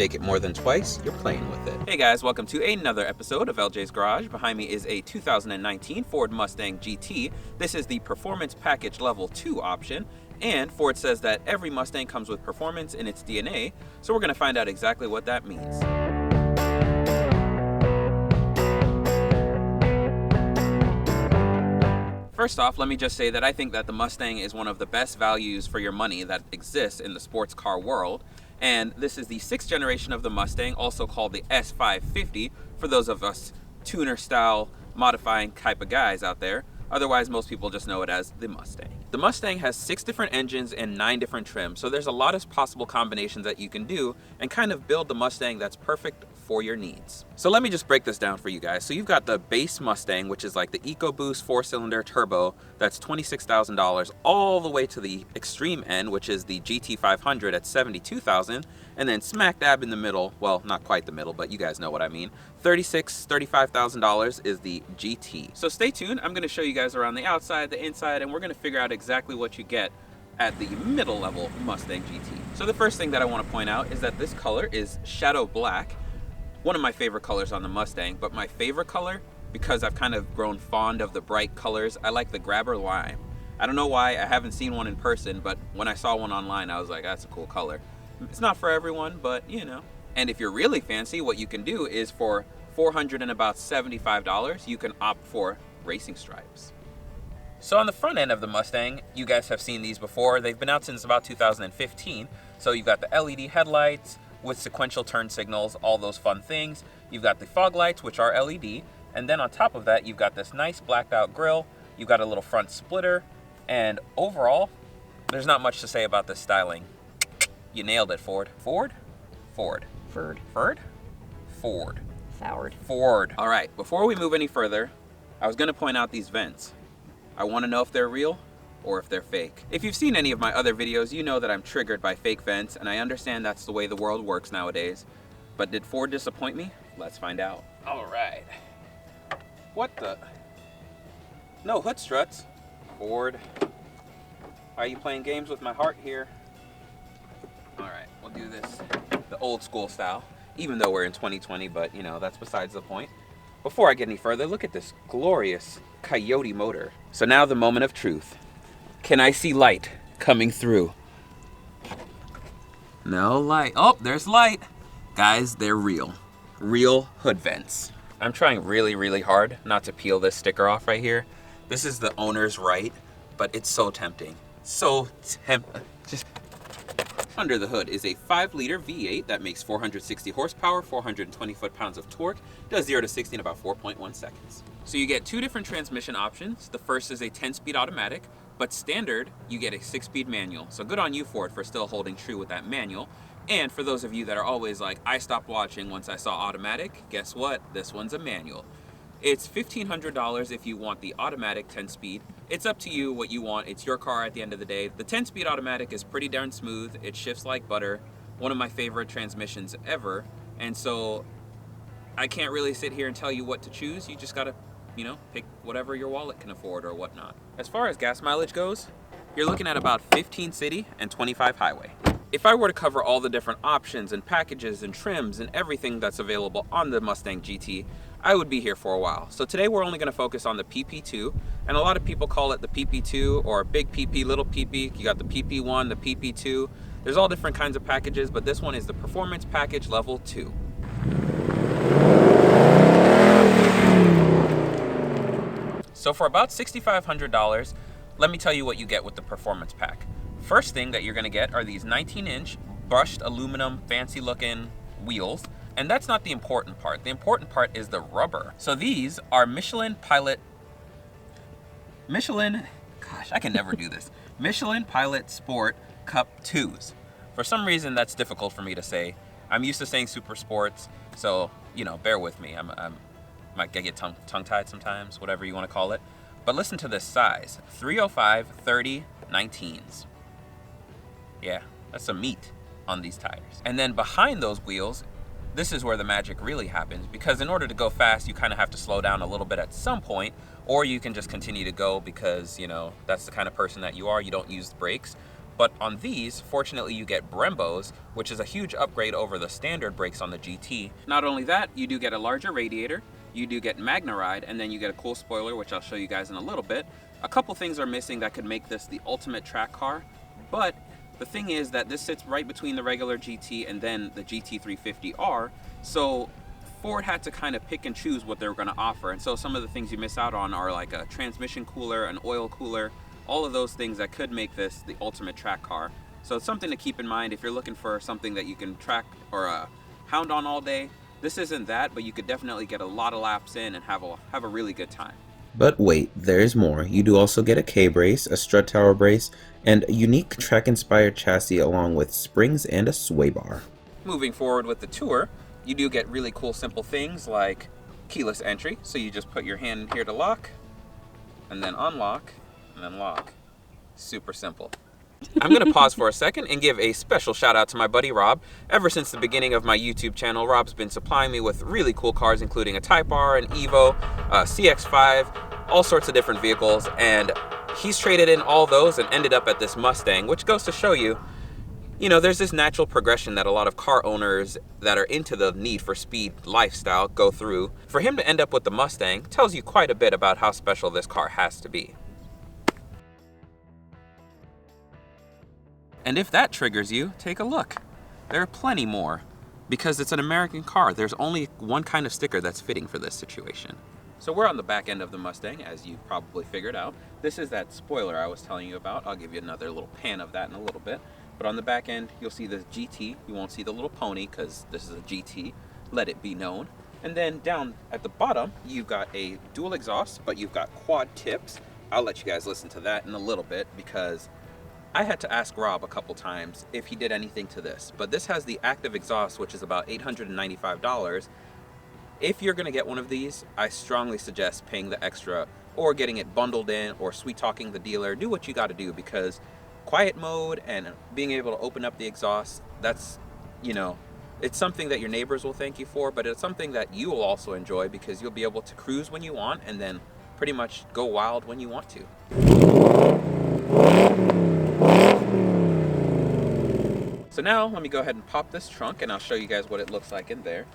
shake it more than twice, you're playing with it. Hey guys, welcome to another episode of Ljs Garage. Behind me is a 2019 Ford Mustang GT. This is the Performance Package Level 2 option, and Ford says that every Mustang comes with performance in its DNA, so we're going to find out exactly what that means. First off, let me just say that I think that the Mustang is one of the best values for your money that exists in the sports car world. And this is the 6th generation of the Mustang, also called the S550, for those of us tuner-style modifying type of guys out there. Otherwise, most people just know it as the Mustang. The Mustang has 6 different engines and 9 different trims, so there's a lot of possible combinations that you can do and kind of build the Mustang that's perfect for your needs. So let me just break this down for you guys. So you've got the base Mustang, which is like the EcoBoost 4-cylinder turbo, that's $26,000, all the way to the extreme end, which is the GT350 at $72,000, and then smack dab in the middle, well, not quite the middle, but you guys know what I mean, $35,000 is the GT. So stay tuned, I'm gonna show you guys around the outside, the inside, and we're gonna figure out exactly what you get at the middle level Mustang GT. So the first thing that I want to point out is that this color is Shadow Black, one of my favorite colors on the Mustang, but my favorite color, because I've kind of grown fond of the bright colors, I like the Grabber Lime. I don't know why, I haven't seen one in person, but when I saw one online, I was like, that's a cool color. It's not for everyone, but you know. And if you're really fancy, what you can do is for $475, you can opt for racing stripes. So on the front end of the Mustang, you guys have seen these before. They've been out since about 2015. So you've got the LED headlights with sequential turn signals, all those fun things. You've got the fog lights, which are LED. And then on top of that, you've got this nice blacked out grille. You've got a little front splitter. And overall, there's not much to say about this styling. You nailed it, Ford. Ford? Ford. Ford. Ford? Ford. Ford. Ford. All right, before we move any further, I was gonna point out these vents. I wanna know if they're real or if they're fake. If you've seen any of my other videos, you know that I'm triggered by fake vents, and I understand that's the way the world works nowadays. But did Ford disappoint me? Let's find out. All right. What the? No hood struts. Ford. Why are you playing games with my heart here? All right, we'll do this the old school style, even though we're in 2020, but you know, that's besides the point. Before I get any further, look at this glorious Coyote motor. So now the moment of truth. Can I see light coming through? No light. Oh, there's light. Guys, they're real. Real hood vents. I'm trying really, really hard not to peel this sticker off right here. This is the owner's right, but it's so tempting. So tempting. Just under the hood is a 5-liter V8 that makes 460 horsepower, 420 foot-pounds of torque, does 0 to 60 in about 4.1 seconds. So you get 2 different transmission options. The first is a 10-speed automatic, but standard, you get a 6-speed manual. So good on you, Ford, for still holding true with that manual. And for those of you that are always like, I stopped watching once I saw automatic, guess what? This one's a manual. It's $1,500 if you want the automatic 10-speed. It's up to you what you want. It's your car at the end of the day. The 10-speed automatic is pretty darn smooth. It shifts like butter. One of my favorite transmissions ever. And so I can't really sit here and tell you what to choose. You just gotta, you know, pick whatever your wallet can afford or whatnot. As far as gas mileage goes, you're looking at about 15 city and 25 highway. If I were to cover all the different options and packages and trims and everything that's available on the Mustang GT, I would be here for a while. So today we're only gonna focus on the PP2, and a lot of people call it the PP2 or big PP, little PP. You got the PP1, the PP2. There's all different kinds of packages, but this one is the Performance Package Level 2. So for about $6,500, let me tell you what you get with the Performance Pack. First thing that you're gonna get are these 19-inch brushed aluminum, fancy looking wheels. And that's not the important part. The important part is the rubber. So these are Michelin, gosh, I can never do this. Michelin Pilot Sport Cup 2s. For some reason, that's difficult for me to say. I'm used to saying Super Sports, so, you know, bear with me. I might get tongue-tied sometimes, whatever you want to call it. But listen to this size, 305 30 19s. Yeah, that's some meat on these tires. And then behind those wheels, this is where the magic really happens, because in order to go fast, you kind of have to slow down a little bit at some point, or you can just continue to go because, you know, that's the kind of person that you are. You don't use brakes. But on these, fortunately, you get Brembos, which is a huge upgrade over the standard brakes on the GT. Not only that, you do get a larger radiator, you do get Magna Ride, and then you get a cool spoiler, which I'll show you guys in a little bit. A couple things are missing that could make this the ultimate track car, but the thing is that this sits right between the regular GT and then the GT350R, so Ford had to kind of pick and choose what they were going to offer. And so some of the things you miss out on are like a transmission cooler, an oil cooler, all of those things that could make this the ultimate track car. So it's something to keep in mind if you're looking for something that you can track or hound on all day. This isn't that, but you could definitely get a lot of laps in and have a really good time. But wait, there's more. You do also get a K-brace, a strut tower brace, and a unique track-inspired chassis along with springs and a sway bar. Moving forward with the Tour, you do get really cool simple things like keyless entry. So you just put your hand in here to lock, and then unlock, and then lock. Super simple. I'm going to pause for a second and give a special shout out to my buddy Rob. Ever since the beginning of my YouTube channel, Rob's been supplying me with really cool cars, including a Type R, an Evo, a CX-5, all sorts of different vehicles, and he's traded in all those and ended up at this Mustang, which goes to show you, there's this natural progression that a lot of car owners that are into the need for speed lifestyle go through. For him to end up with the Mustang tells you quite a bit about how special this car has to be. And if that triggers you, take a look. There are plenty more. Because it's an American car, there's only one kind of sticker that's fitting for this situation. So we're on the back end of the Mustang, as you probably figured out. This is that spoiler I was telling you about. I'll give you another little pan of that in a little bit. But on the back end, you'll see the GT. You won't see the little pony because this is a GT. Let it be known. And then down at the bottom, you've got a dual exhaust, but you've got quad tips. I'll let you guys listen to that in a little bit because I had to ask Rob a couple times if he did anything to this. But this has the active exhaust, which is about $895. If you're gonna get one of these, I strongly suggest paying the extra or getting it bundled in or sweet talking the dealer. Do what you gotta do because quiet mode and being able to open up the exhaust, that's, it's something that your neighbors will thank you for, but it's something that you will also enjoy because you'll be able to cruise when you want and then pretty much go wild when you want to. So now let me go ahead and pop this trunk and I'll show you guys what it looks like in there.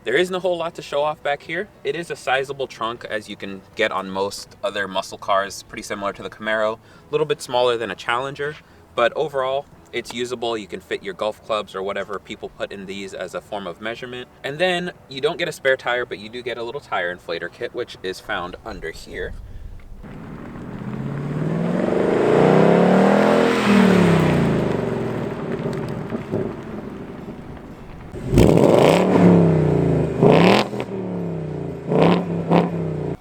There isn't a whole lot to show off back here. It is a sizable trunk as you can get on most other muscle cars, pretty similar to the Camaro, a little bit smaller than a Challenger, but overall it's usable. You can fit your golf clubs or whatever people put in these as a form of measurement. And then you don't get a spare tire, but you do get a little tire inflator kit, which is found under here.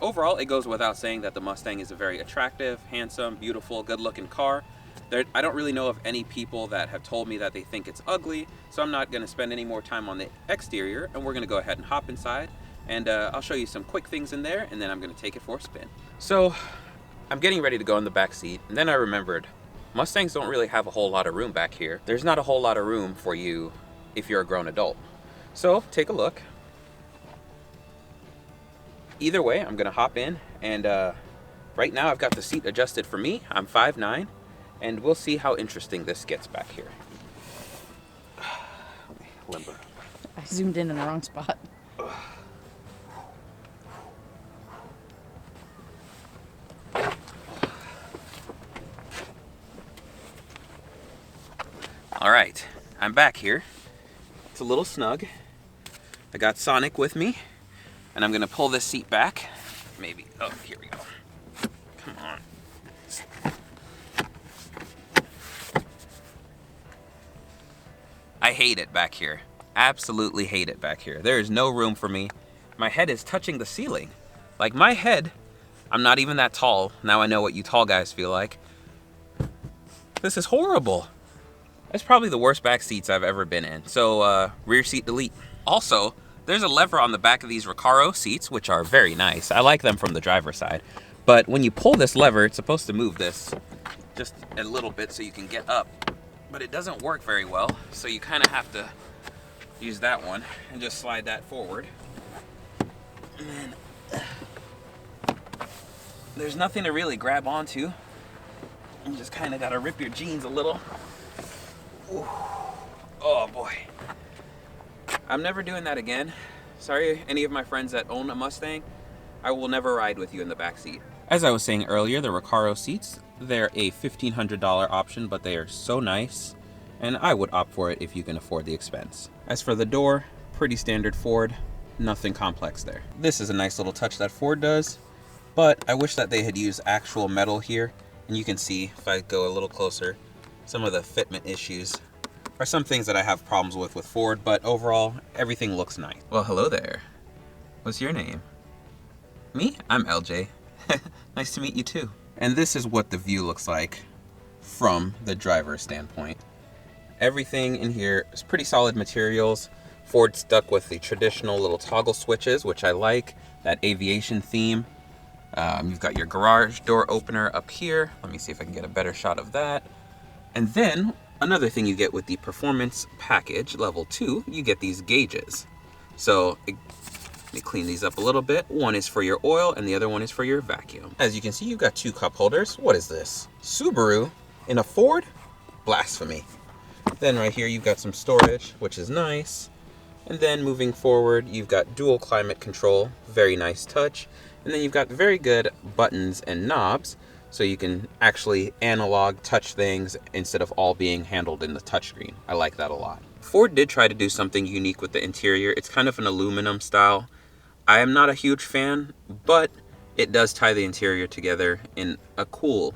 Overall, it goes without saying that the Mustang is a very attractive, handsome, beautiful, good-looking car. I don't really know of any people that have told me that they think it's ugly, so I'm not going to spend any more time on the exterior, and we're going to go ahead and hop inside, and I'll show you some quick things in there, and then I'm going to take it for a spin. So, I'm getting ready to go in the back seat, and then I remembered, Mustangs don't really have a whole lot of room back here. There's not a whole lot of room for you if you're a grown adult. So, take a look. Either way, I'm gonna hop in, and right now I've got the seat adjusted for me. I'm 5'9", and we'll see how interesting this gets back here. Limber. I zoomed in the wrong spot. All right, I'm back here. It's a little snug. I got Sonic with me. And I'm gonna pull this seat back. Maybe, oh, here we go. Come on. I hate it back here. Absolutely hate it back here. There is no room for me. My head is touching the ceiling. Like my head, I'm not even that tall. Now I know what you tall guys feel like. This is horrible. That's probably the worst back seats I've ever been in. So rear seat delete. Also, there's a lever on the back of these Recaro seats, which are very nice. I like them from the driver's side. But when you pull this lever, it's supposed to move this just a little bit so you can get up. But it doesn't work very well, so you kind of have to use that one and just slide that forward. And then there's nothing to really grab onto. You just kind of got to rip your jeans a little. Ooh. Oh boy. I'm never doing that again. Sorry, any of my friends that own a Mustang, I will never ride with you in the back seat. As I was saying earlier, the Recaro seats, they're a $1,500 option, but they are so nice, and I would opt for it if you can afford the expense. As for the door, pretty standard Ford, nothing complex there. This is a nice little touch that Ford does, but I wish that they had used actual metal here, and you can see, if I go a little closer, some of the fitment issues are some things that I have problems with Ford, but overall, everything looks nice. Well, hello there. What's your name? Me? I'm LJ. Nice to meet you too. And this is what the view looks like from the driver's standpoint. Everything in here is pretty solid materials. Ford stuck with the traditional little toggle switches, which I like, that aviation theme. You've got your garage door opener up here. Let me see if I can get a better shot of that. And then another thing you get with the Performance package, level 2, you get these gauges. So let me clean these up a little bit. One is for your oil and the other one is for your vacuum. As you can see, you've got 2 cup holders. What is this? Subaru in a Ford? Blasphemy. Then right here, you've got some storage, which is nice. And then moving forward, you've got dual climate control, very nice touch. And then you've got very good buttons and knobs, so you can actually analog touch things instead of all being handled in the touchscreen. I like that a lot. Ford did try to do something unique with the interior. It's kind of an aluminum style. I am not a huge fan, but it does tie the interior together in a cool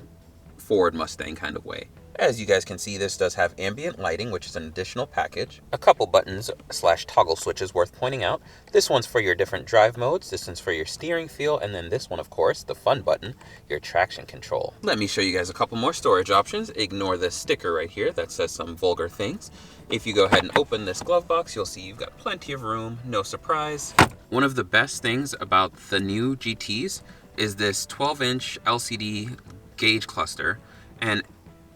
Ford Mustang kind of way. As you guys can see, this does have ambient lighting, which is an additional package. A couple buttons / toggle switches worth pointing out. This one's for your different drive modes, this one's for your steering feel, and then this one, of course, the fun button, your traction control. Let me show you guys a couple more storage options. Ignore this sticker right here that says some vulgar things. If you go ahead and open this glove box, you'll see you've got plenty of room, no surprise. One of the best things about the new GTs is this 12-inch LCD gauge cluster, and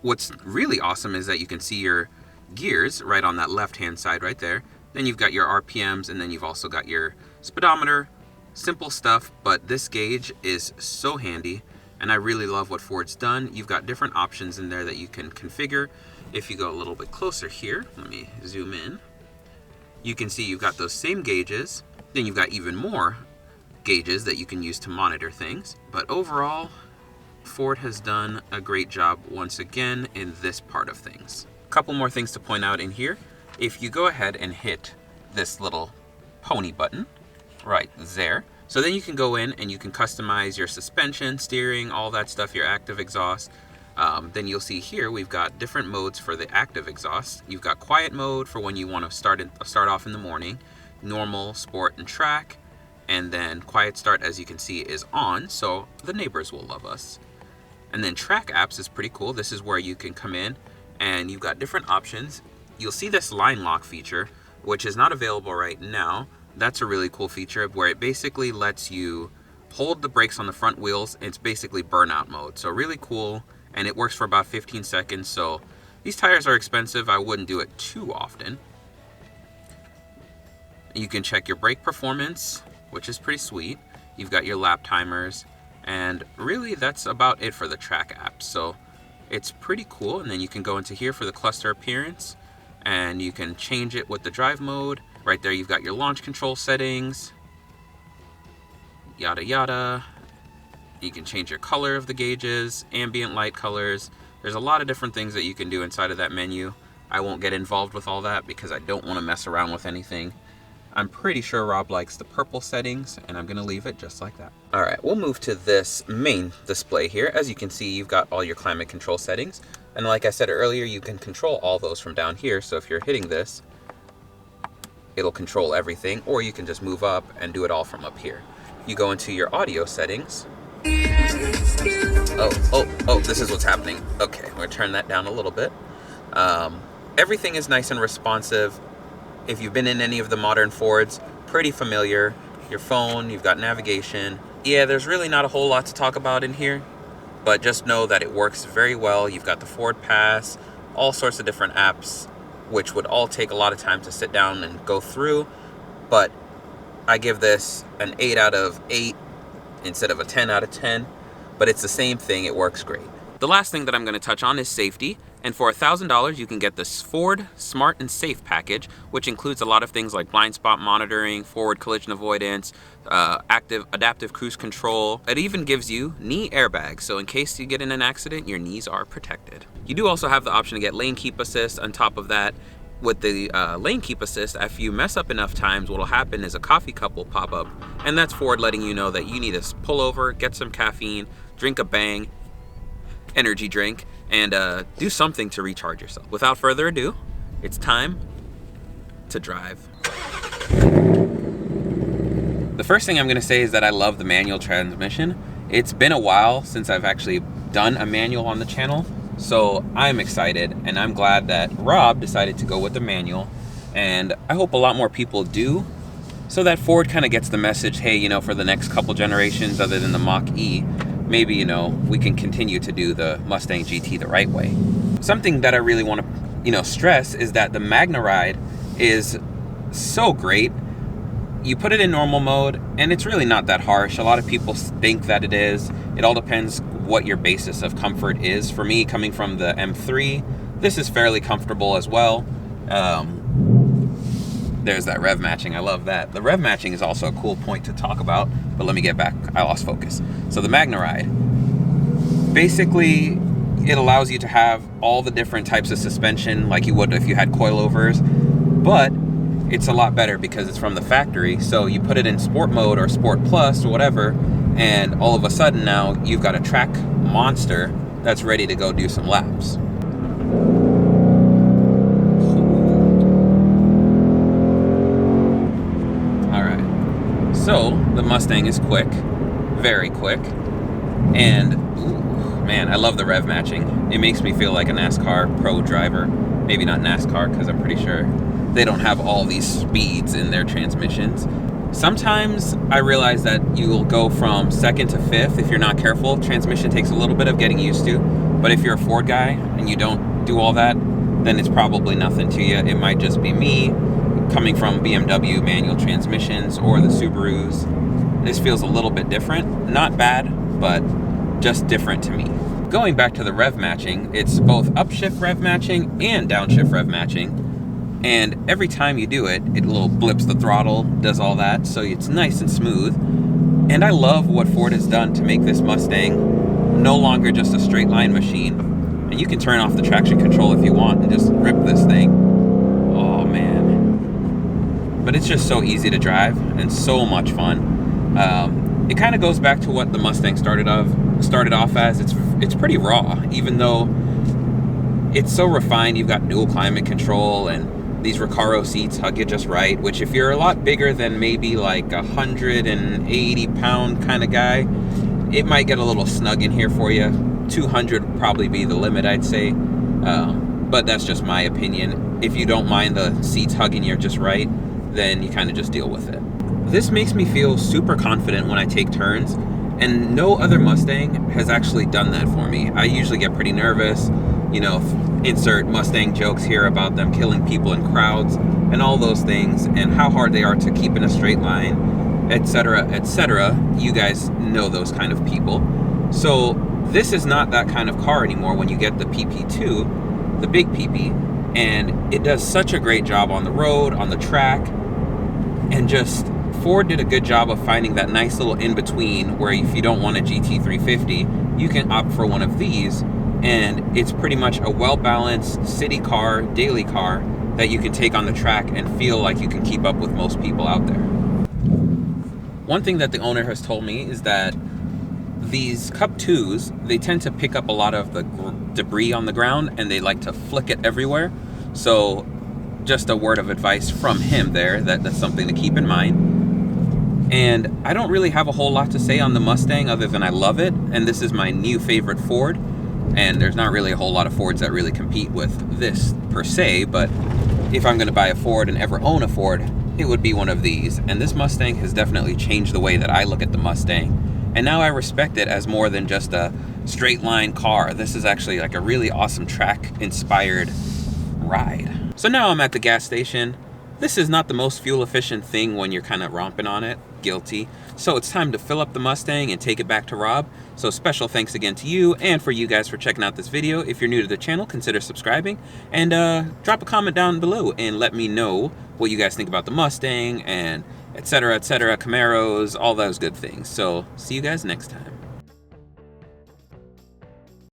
what's really awesome is that you can see your gears right on that left-hand side right there. Then you've got your RPMs, and then you've also got your speedometer. Simple stuff, but this gauge is so handy, and I really love what Ford's done. You've got different options in there that you can configure. If you go a little bit closer here, let me zoom in. You can see you've got those same gauges. Then you've got even more gauges that you can use to monitor things. But overall, Ford has done a great job once again in this part of things. A couple more things to point out in here. If you go ahead and hit this little pony button right there, so then you can go in and you can customize your suspension, steering, all that stuff, your active exhaust. Then you'll see here we've got different modes for the active exhaust. You've got quiet mode for when you want to start off in the morning, normal, sport, and track, and then quiet start, as you can see, is on, so the neighbors will love us. And then track apps is pretty cool. This is where you can come in and you've got different options. You'll see this line lock feature, which is not available right now. That's a really cool feature where it basically lets you hold the brakes on the front wheels. It's basically burnout mode. So really cool, and it works for about 15 seconds. So these tires are expensive. I wouldn't do it too often. You can check your brake performance, which is pretty sweet. You've got your lap timers. And really, that's about it for the track app. So it's pretty cool. And then you can go into here for the cluster appearance, and you can change it with the drive mode. Right there, you've got your launch control settings, yada yada. You can change your color of the gauges, ambient light colors. There's a lot of different things that you can do inside of that menu. I won't get involved with all that because I don't want to mess around with anything. I'm pretty sure Rob likes the purple settings, and I'm going to leave it just like that. All right, we'll move to this main display here. As you can see, you've got all your climate control settings. And like I said earlier, you can control all those from down here. So if you're hitting this, it'll control everything, or you can just move up and do it all from up here. You go into your audio settings. Oh, this is what's happening. Okay, I'm going to turn that down a little bit. Everything is nice and responsive. If you've been in any of the modern Fords, pretty familiar. Your phone, you've got navigation. Yeah, there's really not a whole lot to talk about in here, but just know that it works very well. You've got the Ford Pass, all sorts of different apps, which would all take a lot of time to sit down and go through, but I give this an 8 out of 8 instead of a 10 out of 10, but it's the same thing, it works great. The last thing that I'm going to touch on is safety, and for $1,000 you can get this Ford Smart and Safe package, which includes a lot of things like blind spot monitoring, forward collision avoidance, adaptive cruise control. It even gives you knee airbags, so in case you get in an accident, your knees are protected. You do also have the option to get lane keep assist. On top of that, with the lane keep assist, if you mess up enough times, what'll happen is a coffee cup will pop up, and that's Ford letting you know that you need to pull over, get some caffeine, drink a Bang energy drink, and do something to recharge yourself. Without further ado, it's time to drive. The first thing I'm going to say is that I love the manual transmission. It's been a while since I've actually done a manual on the channel, so I'm excited, and I'm glad that Rob decided to go with the manual, and I hope a lot more people do, so that Ford kind of gets the message, hey, you know, for the next couple generations other than the Mach-E, maybe, you know, we can continue to do the Mustang GT the right way. Something that I really want to, you know, stress is that the Magna Ride is so great. You put it in normal mode, and it's really not that harsh. A lot of people think that it is. It all depends what your basis of comfort is. For me, coming from the M3, this is fairly comfortable as well. There's that rev matching. I love that. The rev matching is also a cool point to talk about, but let me get back. I lost focus. So the Magna Ride, basically, it allows you to have all the different types of suspension like you would if you had coilovers, but it's a lot better because it's from the factory. So you put it in sport mode or sport plus or whatever, and all of a sudden now you've got a track monster that's ready to go do some laps. So the Mustang is quick, very quick, and ooh, man, I love the rev matching. It makes me feel like a NASCAR pro driver. Maybe not NASCAR, because I'm pretty sure they don't have all these speeds in their transmissions. Sometimes I realize that you'll go from second to fifth if you're not careful. Transmission takes a little bit of getting used to, but if you're a Ford guy and you don't do all that, then it's probably nothing to you. It might just be me coming from BMW manual transmissions or the Subarus. This feels a little bit different. Not bad, but just different to me. Going back to the rev matching, it's both upshift rev matching and downshift rev matching. And every time you do it, it little blips the throttle, does all that, so it's nice and smooth. And I love what Ford has done to make this Mustang no longer just a straight line machine. And you can turn off the traction control if you want and just rip this thing. Oh man. But it's just so easy to drive and so much fun. It kind of goes back to what the Mustang started off as. It's pretty raw, even though it's so refined. You've got dual climate control, and these Recaro seats hug you just right, which if you're a lot bigger than maybe like 180 pound kind of guy, it might get a little snug in here for you. 200 would probably be the limit, I'd say. But that's just my opinion. If you don't mind the seats hugging you just right, then you kind of just deal with it. This makes me feel super confident when I take turns, and no other Mustang has actually done that for me. I usually get pretty nervous, you know, insert Mustang jokes here about them killing people in crowds and all those things, and how hard they are to keep in a straight line, etc., etc. You guys know those kind of people. So this is not that kind of car anymore when you get the PP2, the big PP, and it does such a great job on the road, on the track, and just Ford did a good job of finding that nice little in-between where if you don't want a GT350, you can opt for one of these, and it's pretty much a well-balanced city car, daily car that you can take on the track and feel like you can keep up with most people out there. One thing that the owner has told me is that these Cup 2s, they tend to pick up a lot of the debris on the ground, and they like to flick it everywhere. So just a word of advice from him there, that's something to keep in mind. And I don't really have a whole lot to say on the Mustang other than I love it, and this is my new favorite Ford, and there's not really a whole lot of Fords that really compete with this per se, but if I'm going to buy a Ford and ever own a Ford, it would be one of these. And this Mustang has definitely changed the way that I look at the Mustang, and now I respect it as more than just a straight line car. This is actually like a really awesome track inspired ride. So now I'm at the gas station. This is not the most fuel efficient thing when you're kind of romping on it, guilty. So it's time to fill up the Mustang and take it back to Rob. So special thanks again to you and for you guys for checking out this video. If you're new to the channel, consider subscribing and drop a comment down below and let me know what you guys think about the Mustang and etc., Camaros, all those good things. So see you guys next time.